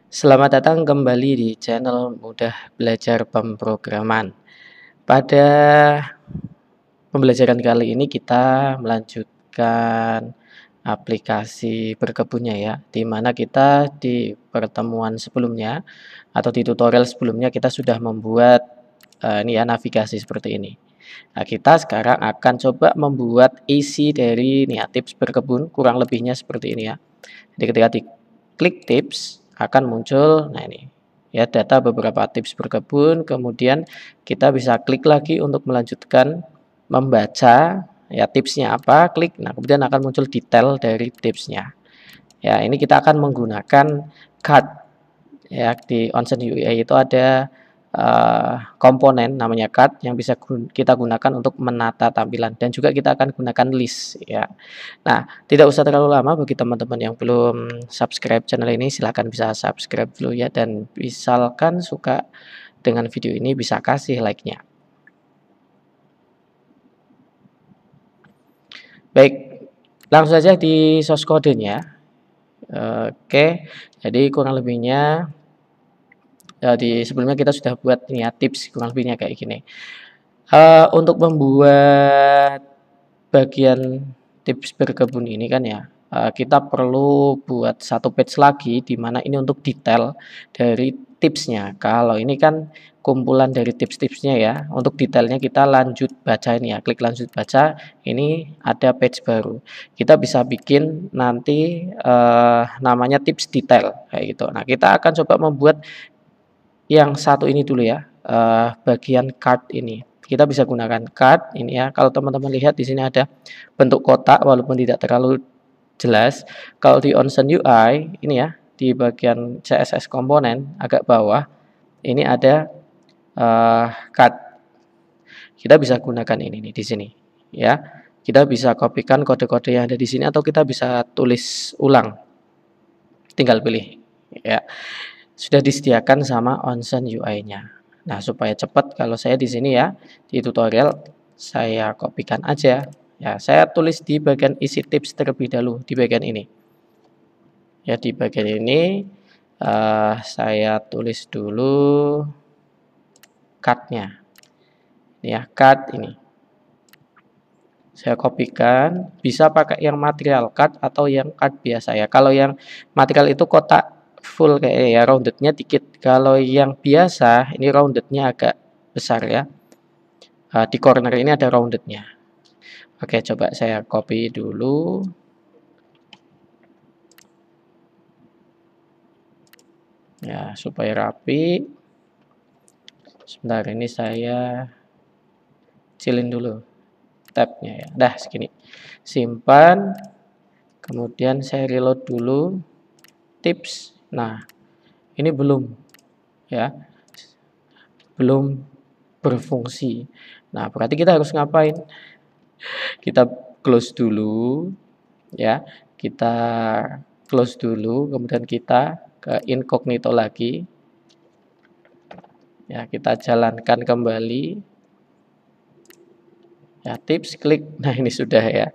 Selamat datang kembali di channel Mudah Belajar Pemrograman. Pada pembelajaran kali ini kita melanjutkan aplikasi berkebunnya ya, di mana kita di pertemuan sebelumnya atau di tutorial sebelumnya kita sudah membuat ini ya navigasi seperti ini. Nah, kita sekarang akan coba membuat isi dari ini ya, tips berkebun kurang lebihnya seperti ini ya. Jadi ketika diklik tips akan muncul nah ini ya data beberapa tips berkebun, kemudian kita bisa klik lagi untuk melanjutkan membaca ya tipsnya apa, klik. Nah, kemudian akan muncul detail dari tipsnya. Ya, ini kita akan menggunakan card ya di Onsen UI itu ada komponen namanya card yang bisa kita gunakan untuk menata tampilan dan juga kita akan gunakan list ya. Nah, tidak usah terlalu lama bagi teman-teman yang belum subscribe channel ini silahkan bisa subscribe dulu ya dan misalkan suka dengan video ini bisa kasih like-nya. Baik, langsung saja di source code-nya. Oke, jadi kurang lebihnya di sebelumnya kita sudah buat ini ya tips kurang lebihnya kayak gini. Untuk membuat bagian tips berkebun ini kan ya, kita perlu buat satu page lagi di mana ini untuk detail dari tipsnya. Kalau ini kan kumpulan dari tips-tipsnya ya, untuk detailnya kita lanjut baca ini ya, klik lanjut baca, ini ada page baru. Kita bisa bikin nanti, namanya tips detail kayak gitu. Nah, kita akan coba membuat yang satu ini dulu ya, bagian card ini. Kita bisa gunakan card ini ya, kalau teman-teman lihat di sini ada bentuk kotak walaupun tidak terlalu jelas. Kalau di Onsen UI ini ya, di bagian CSS komponen agak bawah, ini ada, card. Kita bisa gunakan ini nih di sini, ya. Kita bisa kopikan kode-kode yang ada di sini atau kita bisa tulis ulang, tinggal pilih, ya. Sudah disediakan sama Onsen UI-nya. Nah, supaya cepat kalau saya di sini ya, di tutorial saya kopikan aja. Ya, saya tulis di bagian isi tips terlebih dahulu di bagian ini. Ya, di bagian ini saya tulis dulu card-nya. Ya, card ini. Saya kopikan, bisa pakai yang material card atau yang card biasa ya. Kalau yang material itu kotak full kayak ya roundednya dikit. Kalau yang biasa ini roundednya agak besar ya. Di corner ini ada roundednya. Oke, coba saya copy dulu. Ya, supaya rapi. Sebentar ini saya kecilin dulu tabnya ya. Dah segini. Simpan. Kemudian saya reload dulu. Tips. Nah, ini belum ya. Belum berfungsi. Nah, berarti kita harus ngapain? Kita close dulu ya. Kita close dulu, kemudian kita ke incognito lagi. Ya, kita jalankan kembali. Ya, tips klik. Nah, ini sudah ya.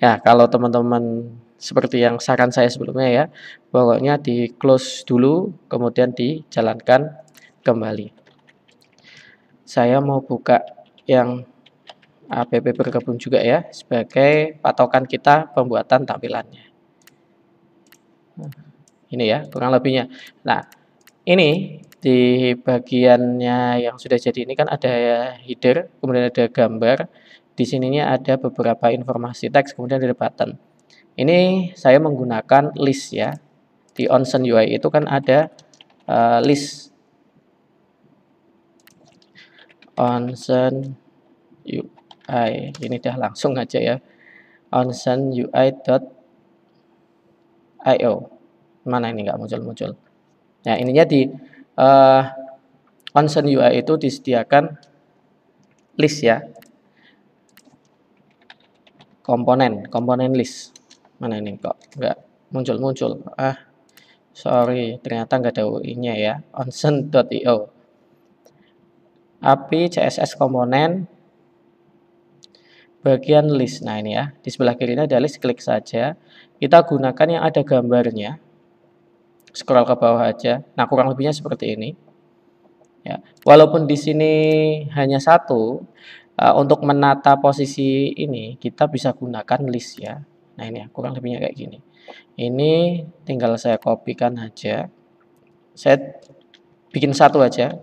Ya, kalau teman-teman seperti yang saran saya sebelumnya ya, pokoknya di close dulu, kemudian dijalankan kembali. Saya mau buka yang app berkebun juga ya, sebagai patokan kita pembuatan tampilannya. Ini ya, kurang lebihnya. Nah, ini di bagiannya yang sudah jadi ini kan ada header, kemudian ada gambar. Di sininya ada beberapa informasi teks, kemudian ada button. Ini saya menggunakan list ya. Di Onsen UI itu kan ada list Onsen UI. Ini dah langsung aja ya. Onsen UI.io. Mana ini nggak muncul-muncul. Nah, ininya di Onsen UI itu disediakan list ya. Komponen list. Mana ini kok nggak muncul-muncul. Sorry, ternyata nggak ada UI-nya ya. Onsen.io. API CSS komponen bagian list. Nah, ini ya. Di sebelah kiri ini ada list, klik saja. Kita gunakan yang ada gambarnya. scroll ke bawah aja. Nah, kurang lebihnya seperti ini. Ya, walaupun di sini hanya satu, untuk menata posisi ini kita bisa gunakan list ya. Nah, ini ya, kurang lebihnya kayak gini. Ini tinggal saya kopikan aja. Saya bikin satu aja.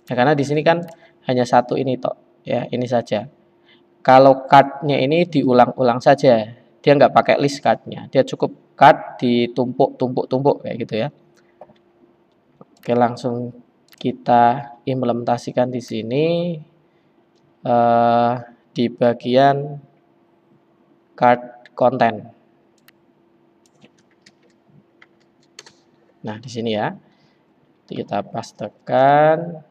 Ya, karena di sini kan hanya satu ini toh, ya, ini saja. Kalau card-nya ini diulang-ulang saja, dia nggak pakai list card-nya, dia cukup card ditumpuk-tumpuk-tumpuk kayak gitu ya. Oke, langsung kita implementasikan di sini di bagian card konten. Nah, di sini ya, kita pastekan,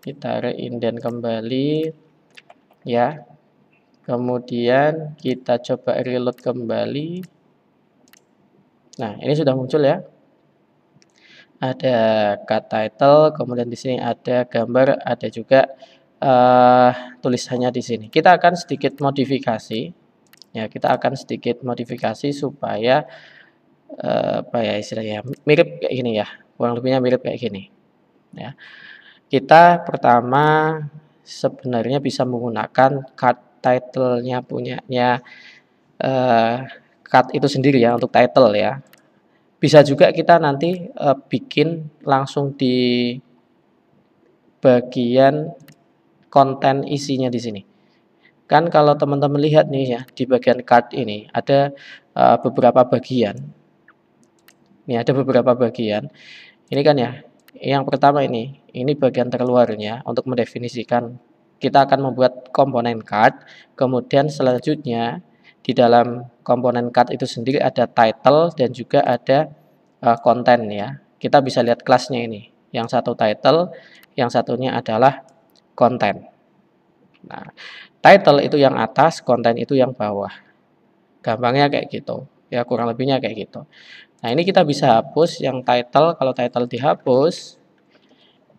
kita reindent kembali, ya. Kemudian kita coba reload kembali. Nah, ini sudah muncul ya. Ada card title, kemudian di sini ada gambar, ada juga tulisannya di sini. Kita akan sedikit modifikasi, ya, kita akan sedikit modifikasi supaya apa ya istilahnya, mirip kayak gini ya, kurang lebihnya mirip kayak gini. Ya, kita pertama sebenarnya bisa menggunakan card title-nya punyanya card itu sendiri ya untuk title ya. Bisa juga kita nanti bikin langsung di bagian konten isinya di sini. Kan kalau teman-teman lihat nih ya, di bagian card ini ada beberapa bagian. Ini ada beberapa bagian. Ini kan ya, yang pertama ini bagian terluarnya untuk mendefinisikan kita akan membuat komponen card. Kemudian selanjutnya di dalam komponen card itu sendiri ada title dan juga ada konten ya. Kita bisa lihat kelasnya ini. Yang satu title, yang satunya adalah konten. Nah, title itu yang atas, konten itu yang bawah. Gampangnya kayak gitu. Ya, kurang lebihnya kayak gitu. Nah, ini kita bisa hapus yang title. Kalau title dihapus,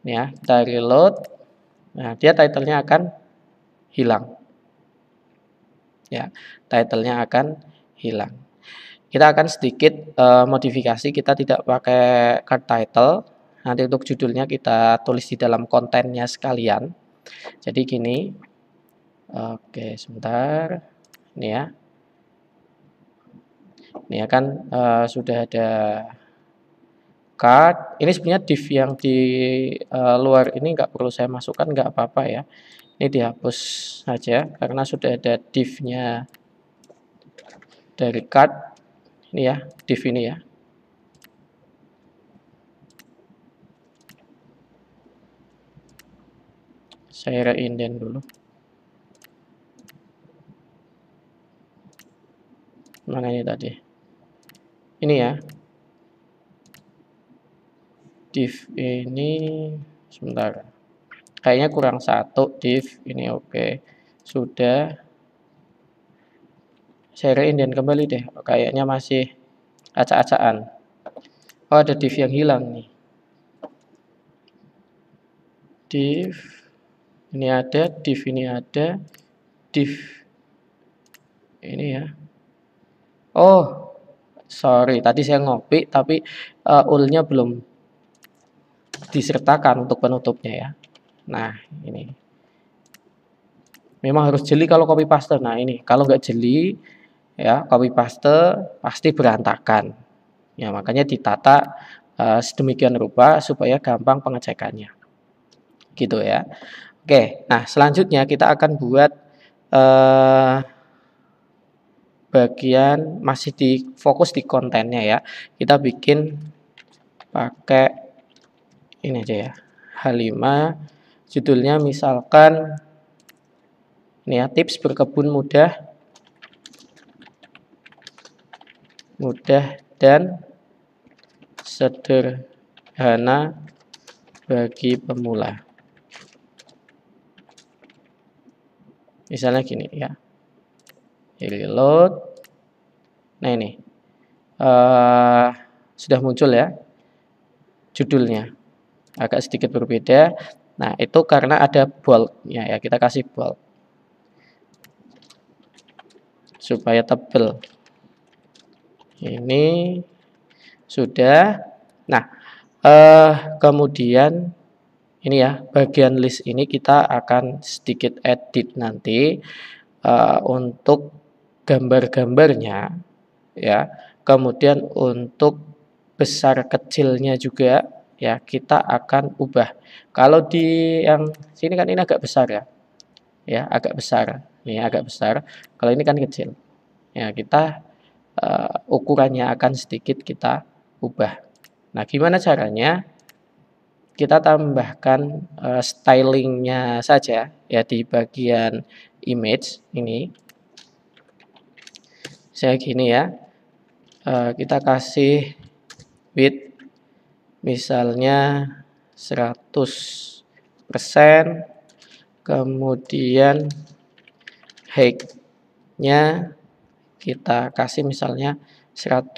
ya, kita reload. Nah, dia titlenya akan hilang. Ya, titlenya akan hilang. Kita akan sedikit modifikasi, kita tidak pakai card title. Nanti untuk judulnya kita tulis di dalam kontennya sekalian. Jadi gini. Oke, sebentar. Ini ya. Ini ya kan sudah ada card. Ini sebenarnya div yang di luar ini nggak perlu saya masukkan, nggak apa-apa ya. Ini dihapus saja karena sudah ada div-nya dari card. Ini ya, div ini ya. Saya reindent dulu. Mana ini tadi? Ini ya. Div ini sebentar. Kayaknya kurang satu div ini oke. Sudah. Saya reindent kembali deh. Kayaknya masih acak-acakan. Oh, ada div yang hilang nih. Div ini ada, div ini ada, div ini ya. Oh, sorry, tadi saya ngopi tapi ul-nya belum disertakan untuk penutupnya ya. Nah, ini memang harus jeli kalau copy paste. Nah, ini kalau nggak jeli ya, copy paste pasti berantakan. Ya, makanya ditata sedemikian rupa supaya gampang pengecekannya. Gitu ya. Oke, nah selanjutnya kita akan buat bagian masih fokus di kontennya ya. Kita bikin pakai ini aja ya. H5 judulnya misalkan ini ya, tips berkebun mudah dan sederhana bagi pemula. Misalnya gini ya. Reload. Nah ini sudah muncul ya judulnya. Agak sedikit berbeda. Nah itu karena ada bold-nya ya. Kita kasih bold supaya tebel. Ini Sudah. Nah, kemudian ini ya, bagian list ini kita akan sedikit edit nanti, untuk gambar-gambarnya ya. Kemudian untuk besar kecilnya juga ya kita akan ubah. Kalau di yang sini kan ini agak besar ya agak besar. Ini agak besar. Kalau ini kan kecil. Ya kita ukurannya akan sedikit kita ubah. Nah, gimana caranya? Kita tambahkan stylingnya saja ya di bagian image ini. Saya gini ya, kita kasih width misalnya 100%, kemudian height-nya kita kasih misalnya 100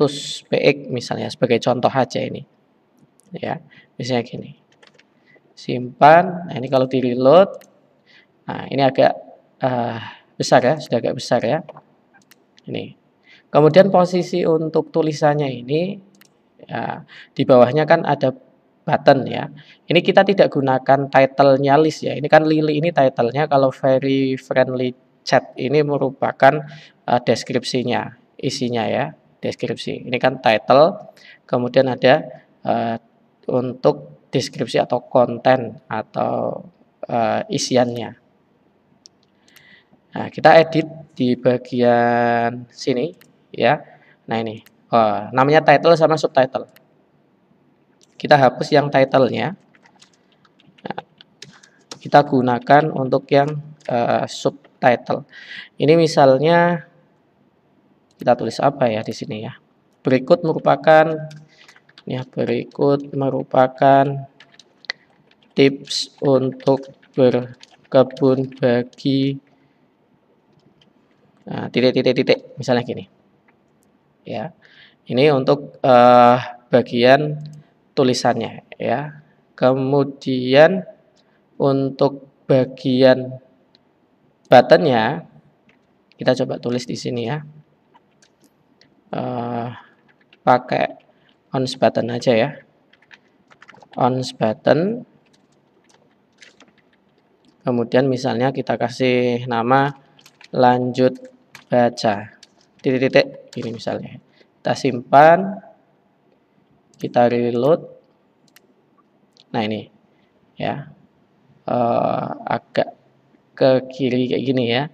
px misalnya sebagai contoh aja ini. Ya, misalnya gini. Simpan. Nah, ini kalau di reload, nah ini agak besar ya, sudah agak besar ya. Ini. Kemudian posisi untuk tulisannya ini ya, di bawahnya kan ada button ya. Ini kita tidak gunakan title-nya list ya. Ini kan Lily ini title-nya, kalau very friendly chat ini merupakan deskripsinya, isinya ya, deskripsi. Ini kan title, kemudian ada untuk deskripsi atau konten atau isiannya. Nah, kita edit di bagian sini ya. Nah, ini. Namanya title sama subtitle. Kita hapus yang title-nya. Nah, kita gunakan untuk yang subtitle. Ini misalnya kita tulis apa ya di sini ya? Berikut merupakan tips untuk berkebun bagi titik misalnya gini. Ya. Ini untuk bagian tulisannya ya. Kemudian untuk bagian buttonnya kita coba tulis di sini ya. Pakai on button aja ya. On button. Kemudian misalnya kita kasih nama lanjut baca. Titik-titik ini misalnya. Kita simpan. Kita reload. Nah, ini ya. Agak ke kiri kayak gini ya.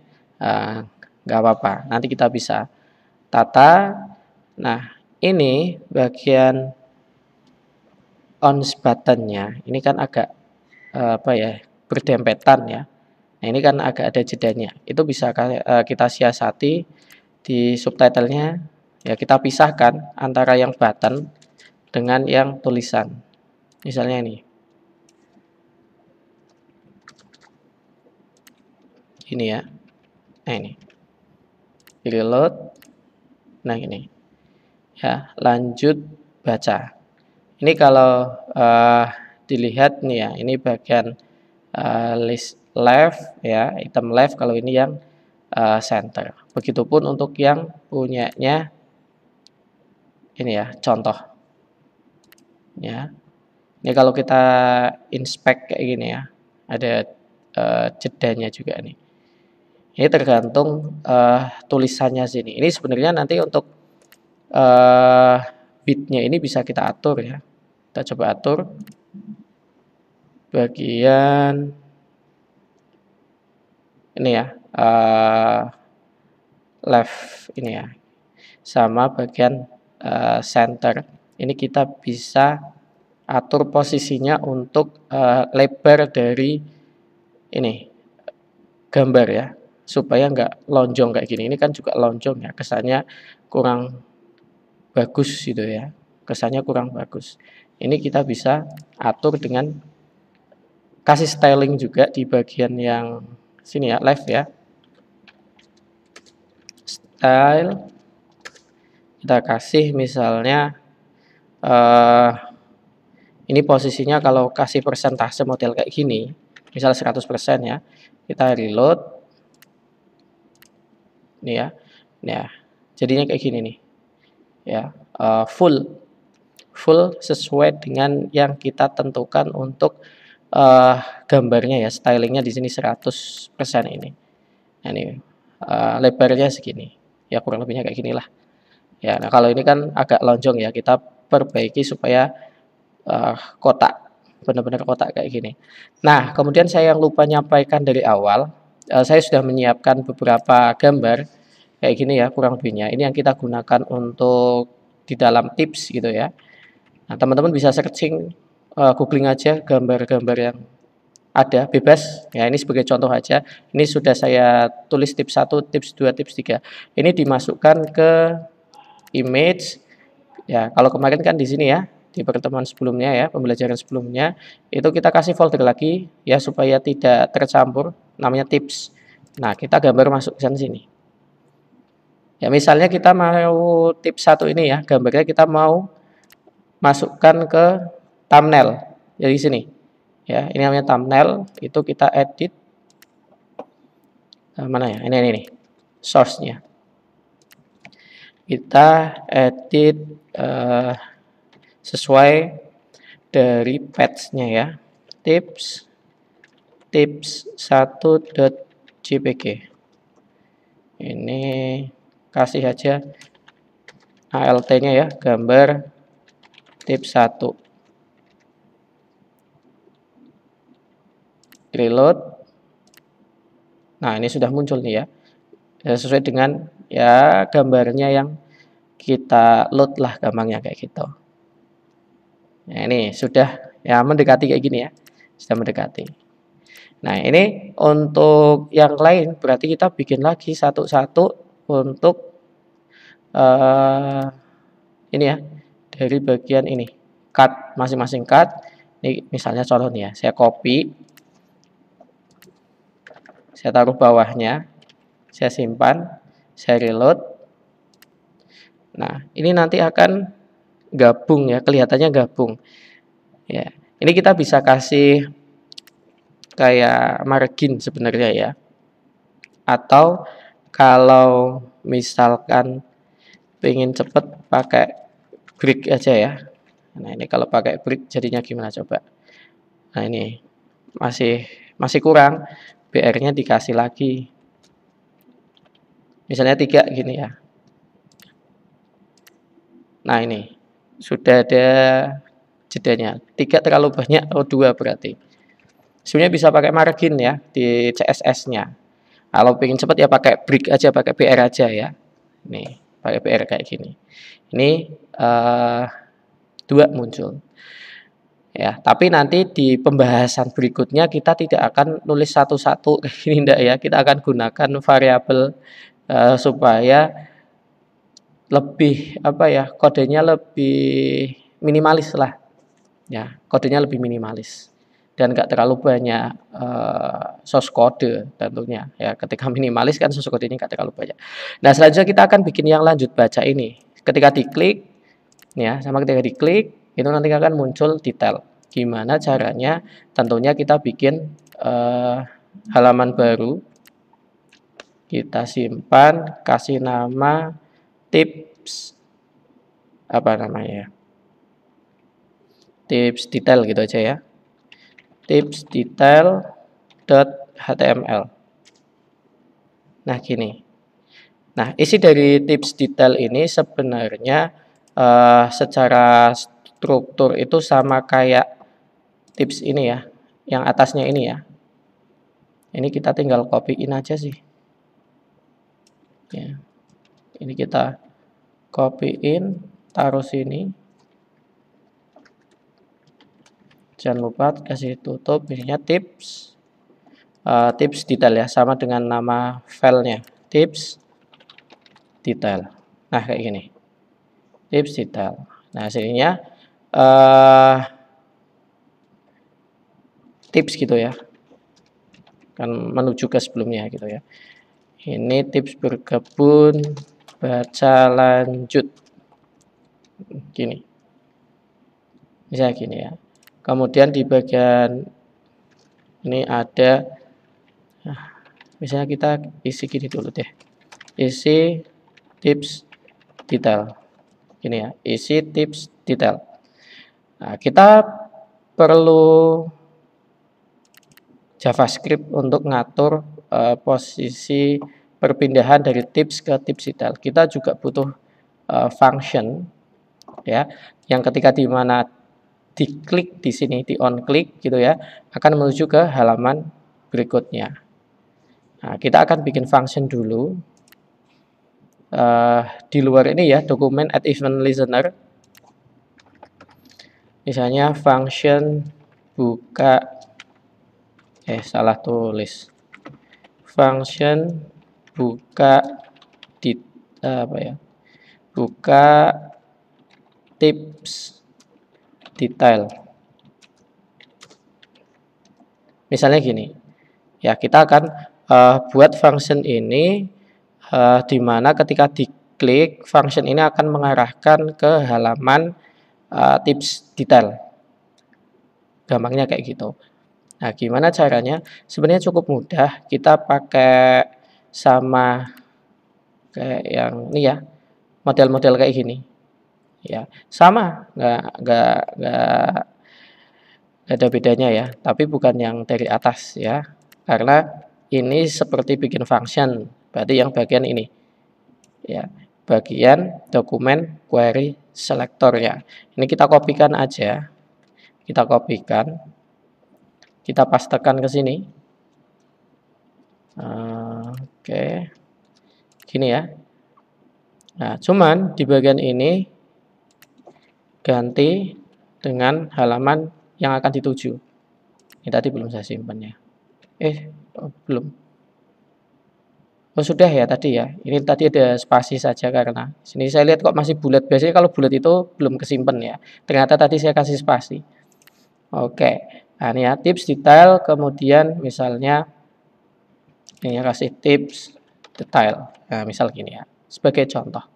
Nggak apa-apa. Nanti kita bisa tata. Nah, ini bagian on buttonnya. Ini kan agak berdempetan ya. Nah, ini kan agak ada jedanya. Itu bisa kita siasati di subtitlenya. Ya, kita pisahkan antara yang button dengan yang tulisan. Misalnya ini. Ini ya. Nah, ini. Reload. Nah, ini. Ya, lanjut baca. Ini kalau dilihat nih ya, ini bagian list left ya, item left, kalau ini yang center. Begitupun untuk yang punyanya ini ya, contoh. Ya. Ini kalau kita inspect kayak gini ya, ada jedanya juga nih. Ini tergantung tulisannya sini. Ini sebenarnya nanti untuk bitnya ini bisa kita atur ya. Kita coba atur bagian ini ya, left ini ya, sama bagian center. Ini kita bisa atur posisinya untuk lebar dari ini gambar ya, supaya nggak lonjong kayak gini. Ini kan juga lonjong ya, kesannya kurang bagus gitu ya, kesannya kurang bagus. Ini kita bisa atur dengan kasih styling juga di bagian yang sini ya, left ya. Style, kita kasih misalnya ini posisinya kalau kasih persentase model kayak gini, misal 100% ya, kita reload. Ini ya. Nah, jadinya kayak gini nih. Ya, full. full sesuai dengan yang kita tentukan untuk gambarnya ya, stylingnya di sini 100% ini. Nah ini lebarnya segini, ya kurang lebihnya kayak ginilah. Ya, nah kalau ini kan agak lonjong ya, kita perbaiki supaya kotak, benar-benar kotak kayak gini. Nah, kemudian saya yang lupa nyampaikan dari awal, saya sudah menyiapkan beberapa gambar kayak gini ya kurang lebihnya. Ini yang kita gunakan untuk di dalam tips gitu ya. Nah, teman-teman bisa searching, googling aja gambar-gambar yang ada bebas. Ya, ini sebagai contoh aja. Ini sudah saya tulis tips 1, tips 2, tips 3. Ini dimasukkan ke image. Ya, kalau kemarin kan di sini ya, di pertemuan sebelumnya ya, pembelajaran sebelumnya, itu kita kasih folder lagi ya supaya tidak tercampur, namanya tips. Nah, kita gambar masukkan sini. Ya, misalnya kita mau tips 1 ini ya, gambarnya kita mau masukkan ke thumbnail. Jadi sini. Ya, ini namanya thumbnail, itu kita edit mana ya? Ini nih. Source-nya. Kita edit sesuai dari patch-nya ya. Tips 1.jpg. Ini kasih aja alt-nya ya, gambar tips 1. Reload. Nah, ini sudah muncul nih ya. Sesuai dengan ya gambarnya yang kita load lah gampangnya kayak gitu. Nah, ini sudah ya mendekati kayak gini ya. Sudah mendekati. Nah, ini untuk yang lain berarti kita bikin lagi satu-satu untuk ini ya. Dari bagian ini. Cut masing-masing cut. Ini misalnya contoh nih ya, saya copy. Saya taruh bawahnya. Saya simpan, saya reload. Nah, ini nanti akan gabung ya, kelihatannya gabung. Ya, ini kita bisa kasih kayak margin sebenarnya ya. Atau kalau misalkan pengen cepet pakai break aja ya. Nah, ini kalau pakai break jadinya gimana coba? Nah, ini masih kurang, BR-nya dikasih lagi. Misalnya 3 gini ya. Nah, ini sudah ada jedanya. 3 terlalu banyak, 2 berarti. Sebenarnya bisa pakai margin ya di CSS-nya. Kalau pengen cepat ya pakai break aja, pakai BR aja ya. Nih, pakai BR kayak gini. Ini 2 muncul. Ya, tapi nanti di pembahasan berikutnya kita tidak akan nulis satu-satu kayak gini enggak ya. Kita akan gunakan variabel supaya lebih apa ya, kodenya lebih minimalis lah. Ya, kodenya lebih minimalis dan enggak terlalu banyak source kode tentunya. Ya, ketika minimalis kan source kode ini enggak terlalu banyak. Nah, selanjutnya kita akan bikin yang lanjut baca ini. Ketika diklik ya, sama ketika diklik itu nanti akan muncul detail. Gimana caranya? Tentunya kita bikin halaman baru. Kita simpan, kasih nama tips apa namanya? Tips detail gitu aja ya. Tips detail.html. Nah, gini. Nah, isi dari tips detail ini sebenarnya secara struktur itu sama kayak tips ini ya, yang atasnya ini ya. Ini kita tinggal copy-in aja sih. Ya. Ini kita copy-in, taruh sini. Jangan lupa kasih tutup, ininya tips. Tips detail ya, sama dengan nama filenya. Tips detail. Nah, kayak gini. Tips detail. Nah, sininya tips gitu ya. Kan menuju ke sebelumnya gitu ya. Ini tips berkebun, baca lanjut. Gini. Misalnya gini ya. Kemudian di bagian ini ada misalnya kita isi gini dulu deh. Isi tips detail. Gini ya, isi tips detail. Nah, kita perlu JavaScript untuk ngatur posisi perpindahan dari tips ke tips detail. Kita juga butuh function ya, yang ketika di mana diklik di sini, di on click gitu ya, akan menuju ke halaman berikutnya. Nah, kita akan bikin function dulu di luar ini ya, dokumen add event listener. Misalnya function buka salah tulis. Function buka di apa ya? Buka tips detail. Misalnya gini. Ya, kita akan buat function ini di mana ketika diklik function ini akan mengarahkan ke halaman tips detail. Gampangnya kayak gitu. Nah, gimana caranya? Sebenarnya cukup mudah. Kita pakai sama kayak yang ini ya, model-model kayak gini. Ya, sama, nggak ada bedanya ya. Tapi bukan yang dari atas ya, karena ini seperti bikin function. Berarti yang bagian ini, ya, bagian dokumen query selector ya. Ini kita kopikan aja, kita kopikan, kita pastekan ke sini. Oke, gini ya. Nah, cuman di bagian ini ganti dengan halaman yang akan dituju. Ini tadi belum saya simpan ya. Belum. Oh, sudah ya tadi ya. Ini tadi ada spasi saja karena sini saya lihat kok masih bulat. Biasanya kalau bulat itu belum kesimpan ya. Ternyata tadi saya kasih spasi. Oke. Nah, ini ya tips detail, kemudian misalnya ini ya kasih tips detail. Nah, misal gini ya. Sebagai contoh.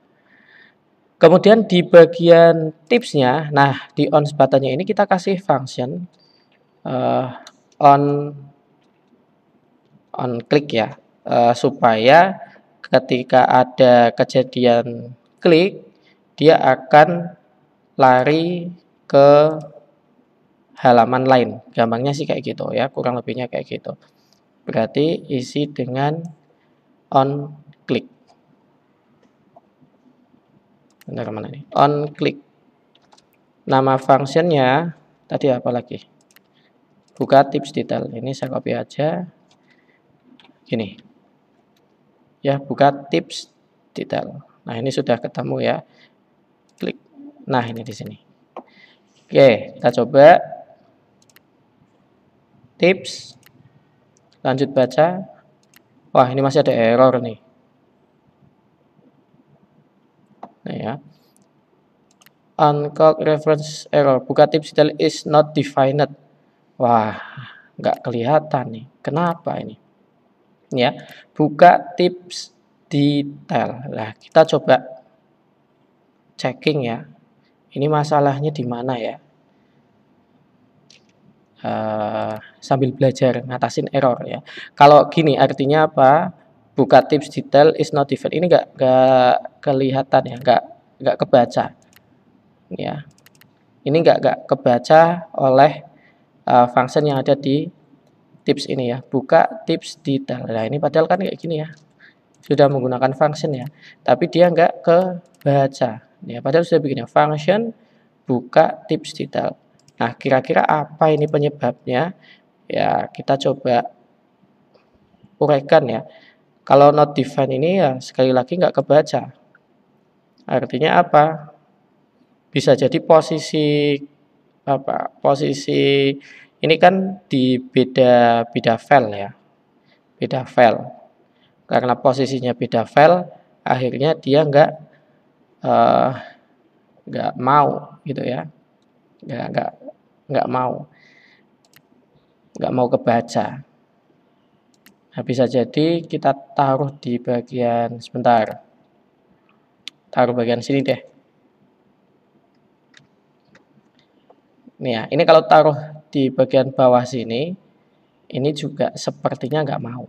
Kemudian di bagian tipsnya, nah di on buttonnya ini kita kasih function on click ya, supaya ketika ada kejadian klik dia akan lari ke halaman lain. Gampangnya sih kayak gitu ya, kurang lebihnya kayak gitu. Berarti isi dengan on click. Benar mana nih? On click. Nama functionnya tadi apa lagi? Buka tips detail. Ini saya copy aja. Gini. Ya, buka tips detail. Nah, ini sudah ketemu ya. Klik. Nah, ini di sini. Oke, kita coba tips. Lanjut baca. Wah, ini masih ada error nih. Nah ya. Uncalled reference error. Buka tips detail is not defined. Wah, nggak kelihatan nih. Kenapa ini? Ya, buka tips detail. Nah, kita coba checking ya. Ini masalahnya di mana ya? Sambil belajar ngatasin error ya. Kalau gini artinya apa? Buka tips detail is not defined. Ini nggak kelihatan ya, nggak kebaca. Ya, ini nggak kebaca oleh function yang ada di tips ini ya. Buka tips detail. Nah, ini padahal kan kayak gini ya. Sudah menggunakan function ya, tapi dia nggak kebaca. Ya, padahal sudah bikinnya function buka tips detail. Nah, kira-kira apa ini penyebabnya? Ya, kita coba uraikan ya. Kalau not defined ini ya sekali lagi nggak kebaca. Artinya apa? Bisa jadi posisi apa? Posisi ini kan di beda file ya. Beda file. Karena posisinya beda file, akhirnya dia eh, nggak mau gitu ya. Nggak mau kebaca. Nah, bisa jadi kita taruh di bagian sebentar. Taruh bagian sini deh. Nih ya, ini kalau taruh di bagian bawah sini, ini juga sepertinya nggak mau.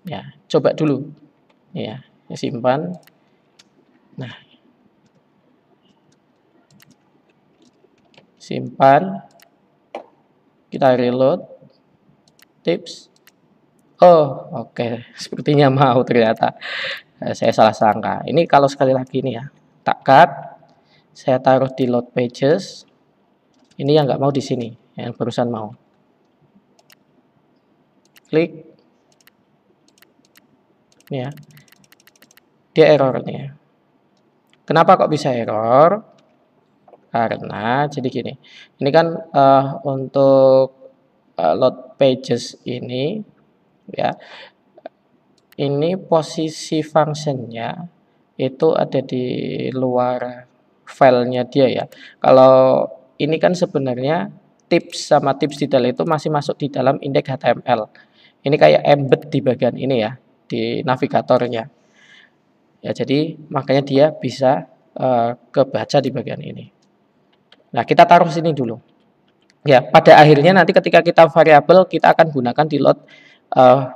Ya, coba dulu. Ya, simpan. Nah, simpan, kita reload, tips. Oh, oke, sepertinya mau ternyata. Saya salah sangka. Ini kalau sekali lagi nih ya, tak cut, saya taruh di load pages. Ini yang nggak mau di sini, yang barusan mau. Klik, ini ya, dia error nih ya. Kenapa kok bisa error? Karena jadi gini, ini kan untuk load pages ini ya, ini posisi functionnya itu ada di luar filenya dia ya. Kalau ini kan sebenarnya tips sama tips detail itu masih masuk di dalam indeks HTML. Ini kayak embed di bagian ini ya, di navigatornya. Ya, jadi makanya dia bisa kebaca di bagian ini. Nah, kita taruh sini dulu. Ya, pada akhirnya nanti ketika kita variabel kita akan gunakan di load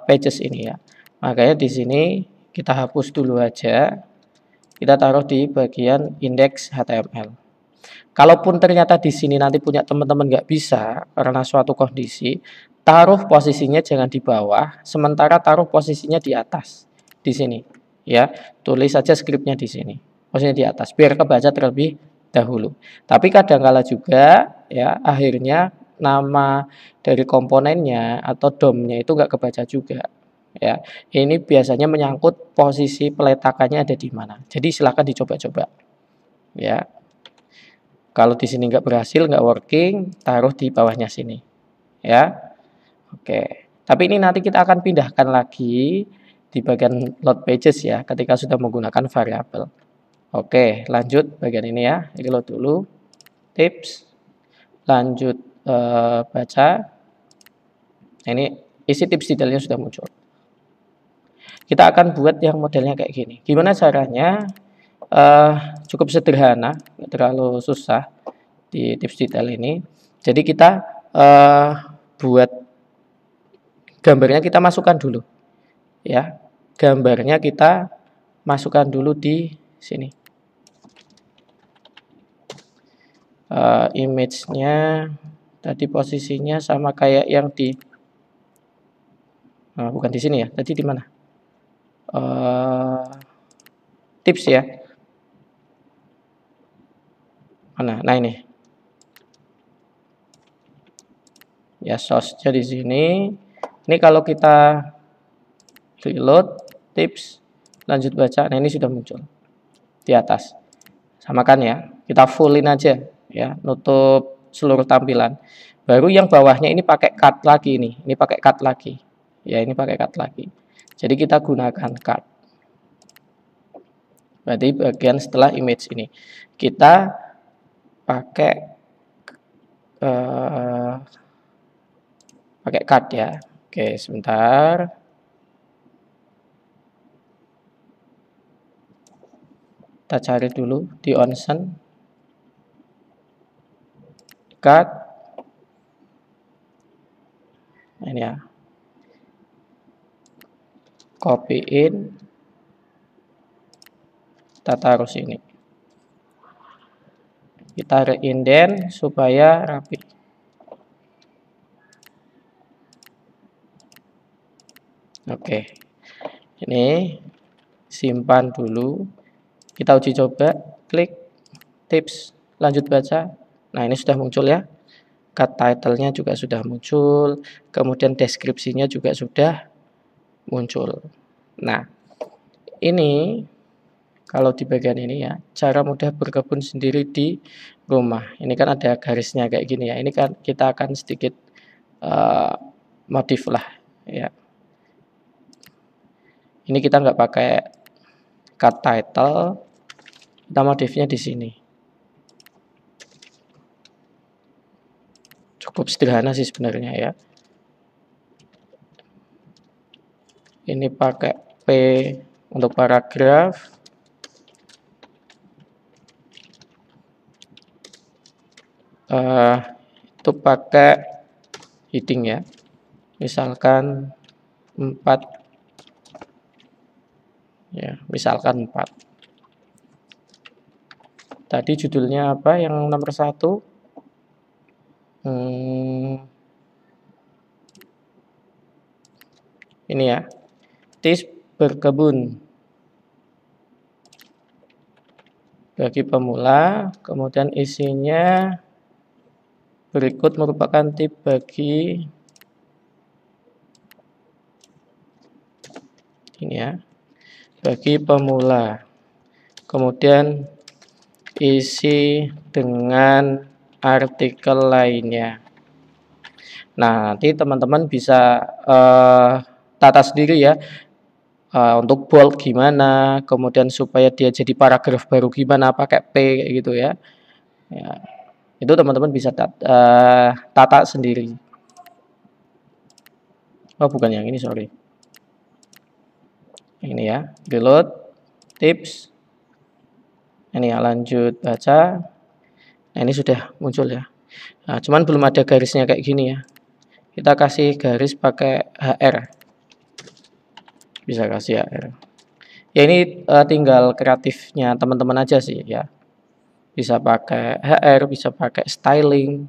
pages ini ya. Makanya di sini kita hapus dulu aja. Kita taruh di bagian indeks HTML. Kalaupun ternyata di sini nanti punya teman-teman nggak bisa karena suatu kondisi, taruh posisinya jangan di bawah, sementara taruh posisinya di atas di sini. Ya, tulis saja skripnya di sini. Posisinya di atas biar kebaca terlebih dahulu. Tapi kadang-kala juga ya akhirnya nama dari komponennya atau DOM-nya itu nggak kebaca juga. Ya, ini biasanya menyangkut posisi peletakannya ada di mana. Jadi silahkan dicoba-coba. Ya, kalau di sini nggak berhasil, nggak working, taruh di bawahnya sini. Ya, oke. Tapi ini nanti kita akan pindahkan lagi di bagian load pages ya, ketika sudah menggunakan variabel. Oke, lanjut bagian ini ya. Reload dulu. Tips. Lanjut baca. Ini isi tips detailnya sudah muncul. Kita akan buat yang modelnya kayak gini. Gimana caranya? Cukup sederhana, nggak terlalu susah di tips detail ini. Jadi kita buat gambarnya kita masukkan dulu, ya. Gambarnya kita masukkan dulu di sini. Image-nya tadi posisinya sama kayak yang di bukan di sini ya. Tadi di mana? Tips ya. Mana? Nah ini. Ya source-nya di sini. Ini kalau kita reload, tips, lanjut baca. Nah ini sudah muncul di atas. Samakan ya. Kita fullin aja ya, nutup seluruh tampilan. Baru yang bawahnya ini pakai cut lagi nih. Ini pakai cut lagi. Ya ini pakai cut lagi. Jadi kita gunakan cut. Berarti bagian setelah image ini kita pakai pakai cut ya. Oke, sebentar. Kita cari dulu di onsen. Cut. Ini ya. Copy in. Kita taruh sini. Kita reindent supaya rapi. Oke. Ini simpan dulu. Kita uji coba, klik tips, lanjut baca. Nah, ini sudah muncul ya. Cut title-nya juga sudah muncul, kemudian deskripsinya juga sudah muncul. Nah, ini kalau di bagian ini ya, cara mudah berkebun sendiri di rumah. Ini kan ada garisnya kayak gini ya. Ini kan kita akan sedikit modif lah ya. Ini kita nggak pakai cut title, kita modifnya di sini. Cukup sederhana sih sebenarnya ya. Ini pakai P untuk paragraf. Itu pakai heading ya. Misalkan 4. Ya, misalkan 4. Tadi judulnya apa yang nomor 1? Ini ya, tips berkebun bagi pemula, kemudian isinya berikut merupakan tips bagi ini ya, bagi pemula. Kemudian isi dengan artikel lainnya. Nah, nanti teman-teman bisa tata sendiri ya, untuk bold gimana, kemudian supaya dia jadi paragraf baru gimana, pakai P kayak gitu ya. Ya, itu teman-teman bisa tata sendiri. Oh, bukan yang ini, sorry. Ini ya, reload, tips. Ini ya, lanjut baca. Nah, ini sudah muncul ya. Nah, cuman belum ada garisnya kayak gini ya. Kita kasih garis pakai HR. Bisa kasih HR. Ya ini tinggal kreatifnya teman-teman aja sih ya. Bisa pakai HR, bisa pakai styling,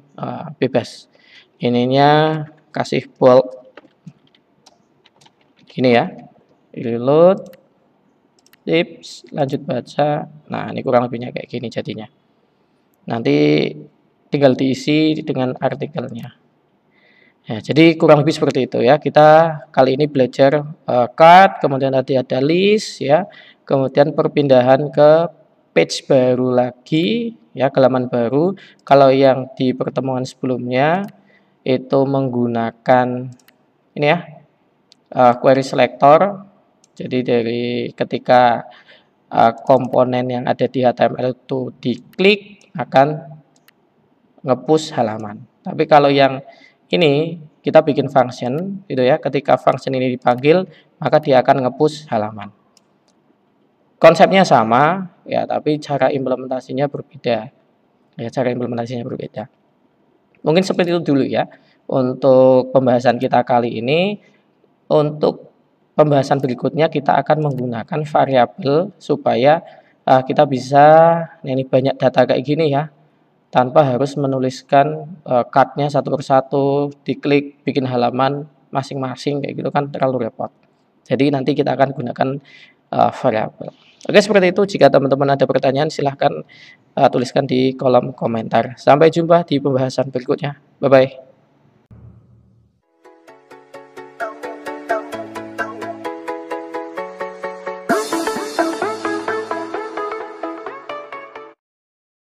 bebas. Ininya kasih bold. Gini ya. Reload, tips, lanjut baca. Nah, ini kurang lebihnya kayak gini jadinya. Nanti tinggal diisi dengan artikelnya. Ya, jadi kurang lebih seperti itu ya. Kita kali ini belajar cut, kemudian nanti ada list ya, kemudian perpindahan ke page baru lagi ya, ke halaman baru. Kalau yang di pertemuan sebelumnya itu menggunakan ini ya, query selector. Jadi dari ketika komponen yang ada di HTML itu diklik akan nge-push halaman. Tapi kalau yang ini kita bikin function gitu ya, ketika function ini dipanggil maka dia akan nge-push halaman. Konsepnya sama ya, tapi cara implementasinya berbeda. Ya, cara implementasinya berbeda. Mungkin seperti itu dulu ya untuk pembahasan kita kali ini. Untuk pembahasan berikutnya kita akan menggunakan variabel supaya kita bisa ini banyak data kayak gini ya, tanpa harus menuliskan cut-nya satu persatu, diklik, bikin halaman masing-masing kayak gitu kan terlalu repot. Jadi nanti kita akan gunakan variabel. Oke, seperti itu. Jika teman-teman ada pertanyaan silahkan tuliskan di kolom komentar. Sampai jumpa di pembahasan berikutnya. Bye-bye.